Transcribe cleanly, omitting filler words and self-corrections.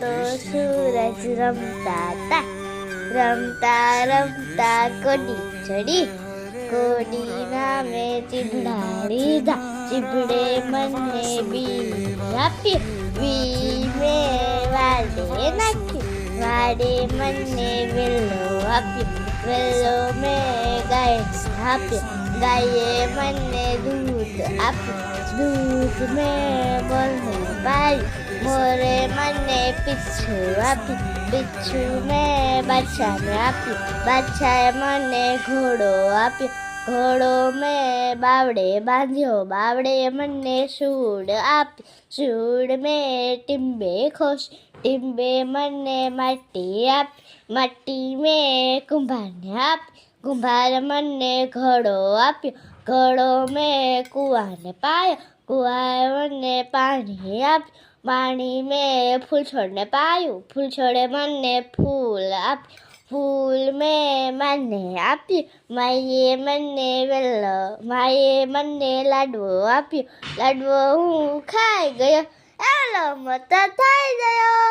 તો સૂરજ રમતા રમતા કોડી ચડી, કોડી નામે ચીભડા લીધા, ચીભડે મને બી આપ્યું, બી મેં વાડે નાખ્યું, વાડે મને વેલો આપ્યો, વેલો મેં ગાયને આપ્યો, ગાયે મને દૂધ આપ્યું, દૂધ મેં મોરને પાયું, મોરે મને પીછું આપ્યું, પીછું મેં બાદશાહને આપ્યું, બાદશાહે મને ઘોડો આપ્યો, ઘોડો મેં બાવડે બાંધ્યો, બાવડે મને શૂળ આપી, શૂળ મેં ટીંબે ખોશી, ટીંબે મને માટી આપી, માટી મેં કુંભારને આપી, કુંભાર મને ઘડો આપ્યો, ઘડો મેં કૂવાને પાયો, કૂવાએ મને પાણી આપ્યું, પાણી મેં ફૂલછોડને પાયું, ફૂલછોડે મને ફૂલ આપ્યું, ફૂલ મેં માને આપ્યું, માએ મને વેલો, માએ મને લાડવો આપ્યો, લાડવો હું ખાઈ ગયો, એલો મોટો થઈ ગયો.